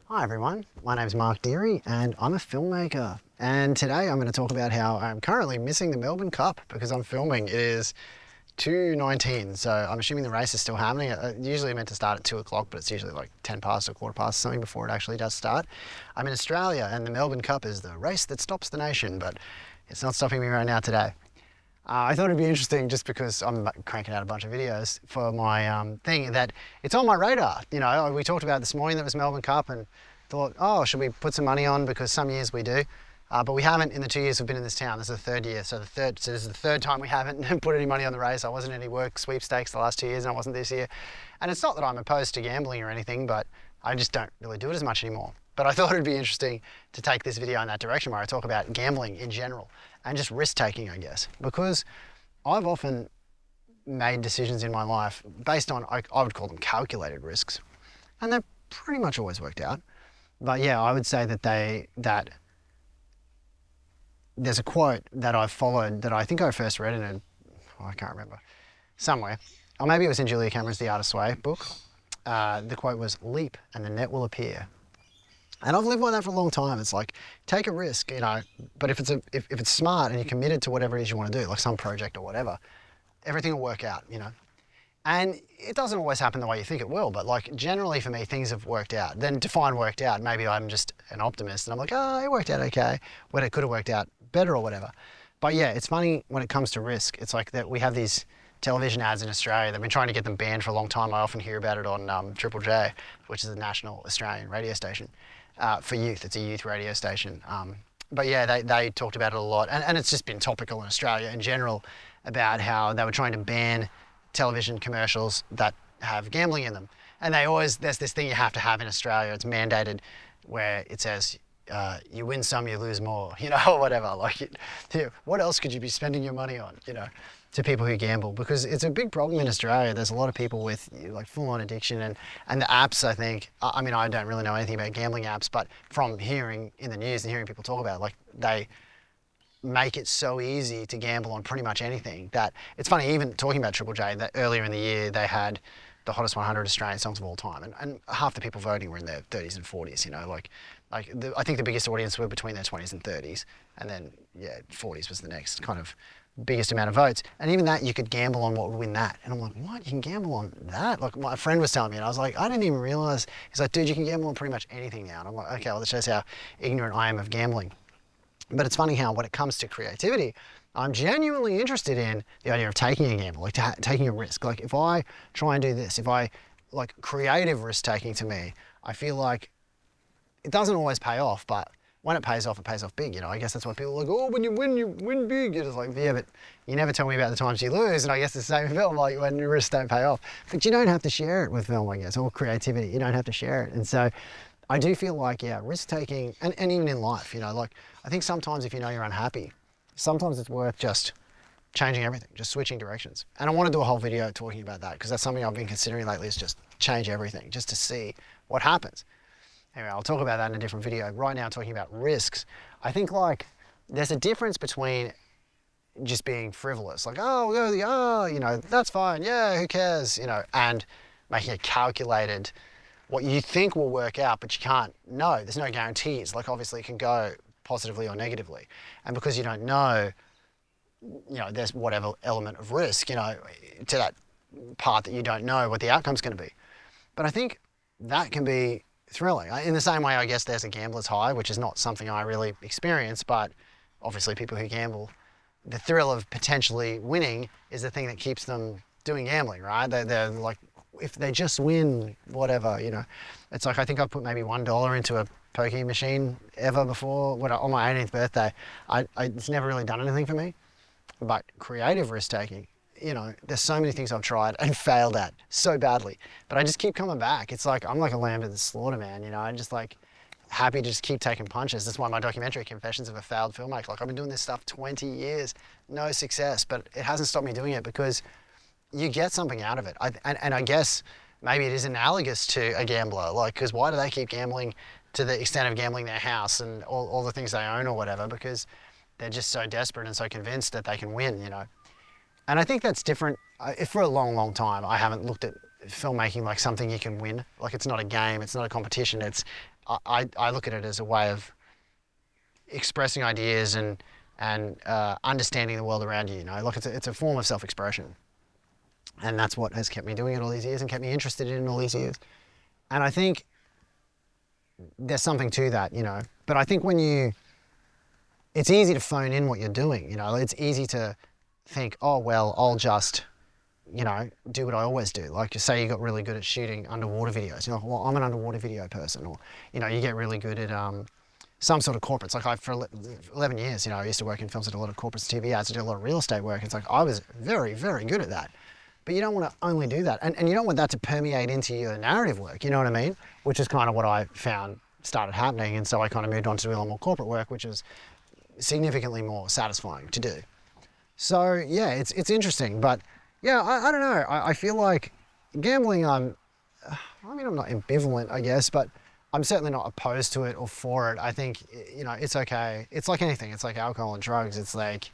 Hi everyone, my name's Mark Deere and I'm a filmmaker. And today I'm going to talk about how I'm currently missing the Melbourne Cup because I'm filming. It is 2:19, so I'm assuming the race is still happening. Usually meant to start at 2 o'clock, but it's usually like 10 past or quarter past something before it actually does start. I'm in Australia and the Melbourne Cup is the race that stops the nation, but it's not stopping me right now today. I thought it'd be interesting just because I'm cranking out a bunch of videos for my thing that it's on my radar. You know, we talked about this morning that was Melbourne Cup and thought, oh, should we put some money on, because some years we do. But we haven't in the 2 years we've been in this town. This is the third year, so this is the third time we haven't put any money on the race. I wasn't in any work sweepstakes the last 2 years and I wasn't this year. And it's not that I'm opposed to gambling or anything, but I just don't really do it as much anymore. But I thought it'd be interesting to take this video in that direction where I talk about gambling in general and just risk taking, I guess, because I've often made decisions in my life based on, I would call them calculated risks, and they've pretty much always worked out. But yeah, I would say that there's a quote that I've followed that I think I first read in I can't remember, somewhere, or maybe it was in Julia Cameron's The Art of Sway book. The quote was, "Leap and the net will appear." And I've lived by that for a long time. It's like, take a risk, you know, but if it's smart and you're committed to whatever it is you want to do, like some project or whatever, everything will work out, you know. And it doesn't always happen the way you think it will, but like generally for me, things have worked out. Then define worked out, maybe I'm just an optimist and I'm like, oh, it worked out okay, when it could have worked out better or whatever. But yeah, it's funny when it comes to risk. It's like that we have these television ads in Australia. They've been trying to get them banned for a long time. I often hear about it on Triple J, which is a national Australian radio station. For youth, it's a youth radio station. But yeah, they talked about it a lot. And it's just been topical in Australia in general about how they were trying to ban television commercials that have gambling in them. And there's this thing you have to have in Australia, it's mandated, where it says, you win some, you lose more, you know, or whatever. Like, what else could you be spending your money on, you know, to people who gamble? Because it's a big problem in Australia. There's a lot of people with like full-on addiction, and the apps, I think, I mean, I don't really know anything about gambling apps, but from hearing in the news and hearing people talk about it, like they make it so easy to gamble on pretty much anything that it's funny, even talking about Triple J, that earlier in the year they had the hottest 100 Australian songs of all time, and half the people voting were in their 30s and 40s, you know, I think the biggest audience were between their 20s and 30s, and then yeah, 40s was the next kind of biggest amount of votes. And even that, you could gamble on what would win that. And I'm like, what? You can gamble on that? Like my friend was telling me, and I was like, I didn't even realize. He's like, dude, you can gamble on pretty much anything now. And I'm like, okay, well, that shows how ignorant I am of gambling. But it's funny how when it comes to creativity, I'm genuinely interested in the idea of taking a gamble, like taking a risk. Like if I try and do this, like creative risk taking to me, I feel like it doesn't always pay off, but when it pays off big, you know. I guess that's why people are like, oh, when you win big. It's like, yeah, but you never tell me about the times you lose. And I guess the same in film, like when risks don't pay off. But you don't have to share it with film, I guess, or creativity. You don't have to share it. And so I do feel like, yeah, risk taking, and even in life, you know, like I think sometimes if you know you're unhappy, sometimes it's worth just changing everything, just switching directions. And I want to do a whole video talking about that, because that's something I've been considering lately, is just change everything, just to see what happens. Anyway, I'll talk about that in a different video. Right now, I'm talking about risks. I think like there's a difference between just being frivolous, like, oh, you know, that's fine, yeah, who cares, you know, and making a calculated, what you think will work out, but you can't know. There's no guarantees. Like obviously it can go positively or negatively. And because you don't know, you know, there's whatever element of risk, you know, to that part that you don't know what the outcome's going to be. But I think that can be thrilling. In the same way, I guess there's a gambler's high, which is not something I really experience, but obviously people who gamble, the thrill of potentially winning is the thing that keeps them doing gambling, right? They're like, if they just win, whatever, you know. It's like, I think I put maybe $1 into a pokie machine ever before, on my 18th birthday. It's never really done anything for me. But creative risk taking, you know, there's so many things I've tried and failed at so badly, but I just keep coming back. It's like, I'm like a lamb to the slaughter, man, you know. I'm just like happy to just keep taking punches. That's why my documentary, Confessions of a Failed Filmmaker, like I've been doing this stuff 20 years, no success, but it hasn't stopped me doing it because you get something out of it. And I guess maybe it is analogous to a gambler, like, because why do they keep gambling to the extent of gambling their house and all the things they own or whatever? Because they're just so desperate and so convinced that they can win, you know. And I think that's different. For a long, long time, I haven't looked at filmmaking like something you can win. Like it's not a game, it's not a competition. I look at it as a way of expressing ideas and understanding the world around you. You know, like it's a form of self-expression, and that's what has kept me doing it all these years and kept me interested in it all these years. And I think there's something to that, you know. But I think it's easy to phone in what you're doing. You know, it's easy to think, oh well, I'll just, you know, do what I always do. Like you say, you got really good at shooting underwater videos. You know, well, I'm an underwater video person, or you know, you get really good at some sort of corporates. Like for 11 years, you know, I used to work in films, I did a lot of corporates, TV ads, I did a lot of real estate work. It's like I was very, very good at that. But you don't want to only do that, and you don't want that to permeate into your narrative work. You know what I mean? Which is kind of what I found started happening, and so I kind of moved on to do a lot more corporate work, which is significantly more satisfying to do. So yeah, it's interesting, but yeah, I don't know. I feel like gambling, I mean, I'm not ambivalent, I guess, but I'm certainly not opposed to it or for it. I think, you know, it's okay. It's like anything. It's like alcohol and drugs. It's like,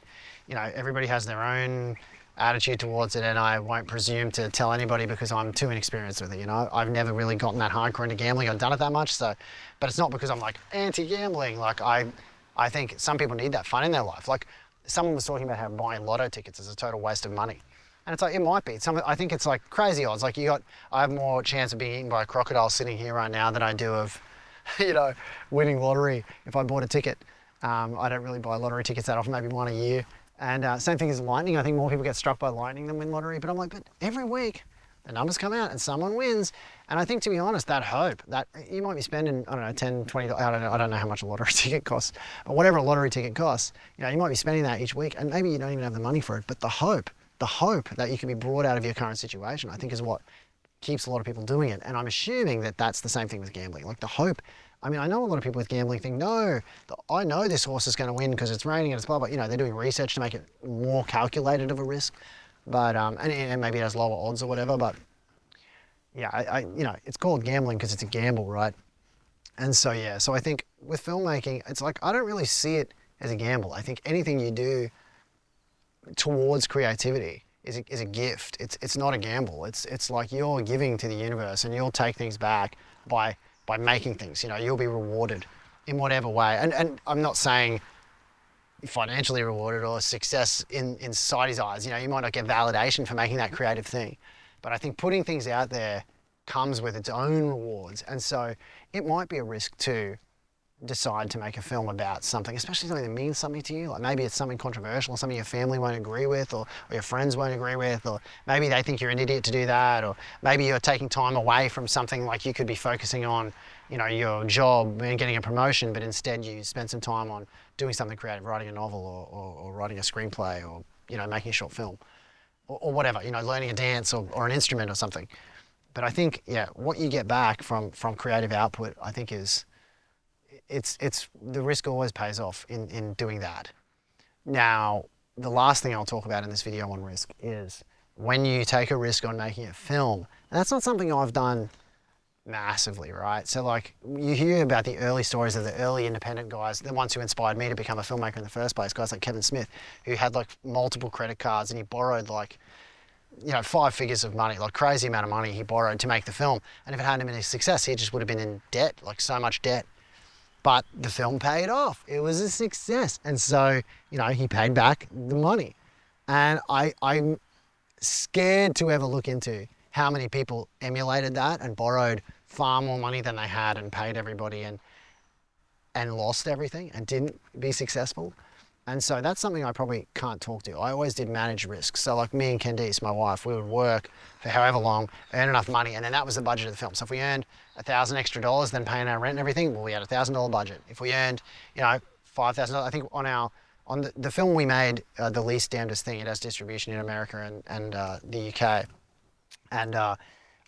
you know, everybody has their own attitude towards it, and I won't presume to tell anybody because I'm too inexperienced with it. You know, I've never really gotten that hardcore into gambling. I've done it that much, so, but it's not because I'm like anti-gambling. Like I think some people need that fun in their life. Like someone was talking about how buying lotto tickets is a total waste of money. And it's like, it might be. I think it's like crazy odds. Like I have more chance of being eaten by a crocodile sitting here right now than I do of, you know, winning lottery if I bought a ticket. I don't really buy lottery tickets that often, maybe one a year. And same thing as lightning. I think more people get struck by lightning than win lottery. But I'm like, but every week the numbers come out and someone wins. And I think, to be honest, that hope that you might be spending, I don't know, 10, 20, I don't know how much a lottery ticket costs, but whatever a lottery ticket costs, you know, you might be spending that each week and maybe you don't even have the money for it. But the hope that you can be brought out of your current situation, I think is what keeps a lot of people doing it. And I'm assuming that that's the same thing with gambling. Like the hope, I mean, I know a lot of people with gambling think, no, I know this horse is going to win because it's raining and it's blah, blah. You know, they're doing research to make it more calculated of a risk. But, and maybe it has lower odds or whatever. But yeah, you know, it's called gambling because it's a gamble, right? And so, yeah, so I think with filmmaking, it's like, I don't really see it as a gamble. I think anything you do towards creativity is a gift. It's not a gamble. It's like you're giving to the universe and you'll take things back by making things. You know, you'll be rewarded in whatever way. And I'm not saying financially rewarded or success in society's eyes. You know, you might not get validation for making that creative thing. But I think putting things out there comes with its own rewards. And so it might be a risk to decide to make a film about something, especially something that means something to you. Like maybe it's something controversial, something your family won't agree with, or your friends won't agree with, or maybe they think you're an idiot to do that, or maybe you're taking time away from something, like you could be focusing on, you know, your job and getting a promotion, but instead you spend some time on doing something creative, writing a novel or writing a screenplay, or, you know, making a short film, or whatever, you know, learning a dance or an instrument or something. But I think, yeah, what you get back from creative output, I think is, it's the risk always pays off in doing that. Now, the last thing I'll talk about in this video on risk is when you take a risk on making a film. And that's not something I've done massively, right? So like you hear about the early stories of the early independent guys, the ones who inspired me to become a filmmaker in the first place, guys like Kevin Smith, who had like multiple credit cards and he borrowed like, you know, 5 figures of money, like crazy amount of money he borrowed to make the film. And if it hadn't been a success, he just would have been in debt, like so much debt. But the film paid off. It was a success. And so, you know, he paid back the money. And I'm scared to ever look into how many people emulated that and borrowed far more money than they had and paid everybody and lost everything and didn't be successful. And so that's something I probably can't talk to. I always did manage risks. So like me and Candice, my wife, we would work for however long, earn enough money, and then that was the budget of the film. So if we earned $1,000 extra, then paying our rent and everything, well, we had a $1,000 budget. If we earned, you know, $5,000, I think on the film we made, The Least Damnedest Thing, it has distribution in America and the UK. And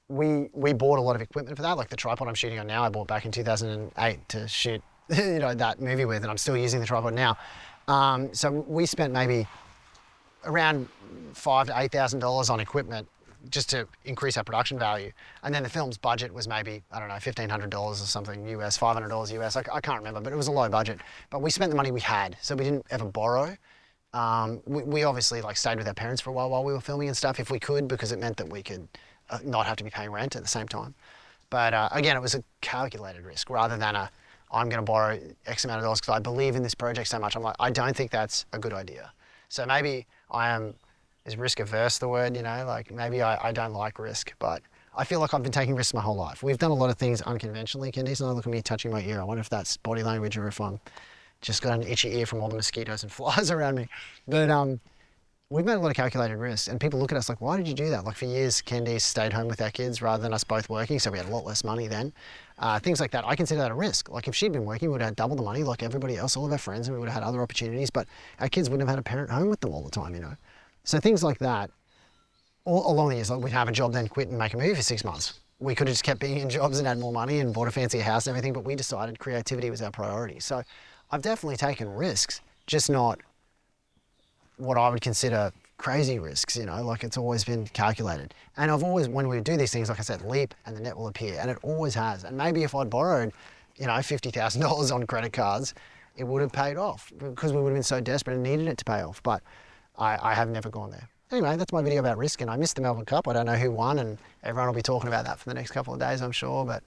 we bought a lot of equipment for that, like the tripod I'm shooting on now, I bought back in 2008 to shoot, you know, that movie with, and I'm still using the tripod now. So we spent maybe around $5,000 to $8,000 on equipment just to increase our production value. And then the film's budget was maybe, I don't know, $1,500 or something US, $500 US. I can't remember, but it was a low budget. But we spent the money we had, so we didn't ever borrow. We obviously like stayed with our parents for a while we were filming and stuff if we could, because it meant that we could not have to be paying rent at the same time. But again, it was a calculated risk rather than a, I'm going to borrow X amount of dollars because I believe in this project so much. I'm like, I don't think that's a good idea. So maybe I am, is risk averse the word, you know, like maybe I don't like risk, but I feel like I've been taking risks my whole life. We've done a lot of things unconventionally. Candice and I, look at me touching my ear. I wonder if that's body language or if I'm just got an itchy ear from all the mosquitoes and flies around me. But we've made a lot of calculated risks, and people look at us like, why did you do that? Like for years, Candice stayed home with our kids rather than us both working, so we had a lot less money then. Things like that, I consider that a risk. Like if she'd been working, we would have had double the money like everybody else, all of our friends, and we would have had other opportunities, but our kids wouldn't have had a parent home with them all the time, you know? So things like that, all along the years, like we'd have a job, then quit and make a movie for 6 months. We could have just kept being in jobs and had more money and bought a fancier house and everything, but we decided creativity was our priority. So I've definitely taken risks, just not what I would consider crazy risks, you know, like it's always been calculated. And I've always, when we do these things, like I said, leap and the net will appear, and it always has. And maybe if I'd borrowed, you know, $50,000 on credit cards, it would have paid off because we would have been so desperate and needed it to pay off. But I have never gone there. Anyway, that's my video about risk, and I missed the Melbourne Cup. I don't know who won, and everyone will be talking about that for the next couple of days, I'm sure, but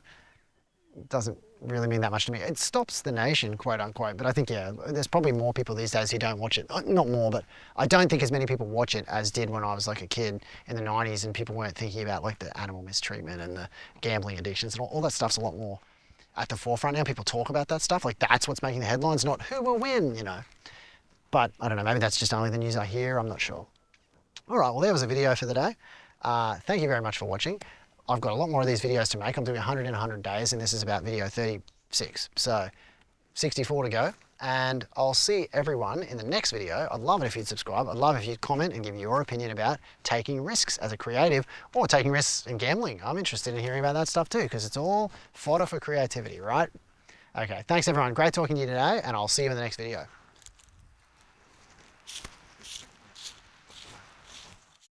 it doesn't really mean that much to me. It stops the nation, quote unquote, but I think, yeah, there's probably more people these days who don't watch it. Not more, but I don't think as many people watch it as did when I was like a kid in the 90s and people weren't thinking about like the animal mistreatment and the gambling addictions and all that stuff's a lot more at the forefront now. People talk about that stuff, like that's what's making the headlines, not who will win, you know. But I don't know, maybe that's just only the news I hear, I'm not sure. All right, well, there was a video for the day. Thank you very much for watching. I've got a lot more of these videos to make. I'm doing 100 in 100 days, and this is about video 36. So 64 to go, and I'll see everyone in the next video. I'd love it if you'd subscribe. I'd love if you'd comment and give your opinion about taking risks as a creative or taking risks in gambling. I'm interested in hearing about that stuff too, because it's all fodder for creativity, right? Okay, thanks everyone. Great talking to you today, and I'll see you in the next video.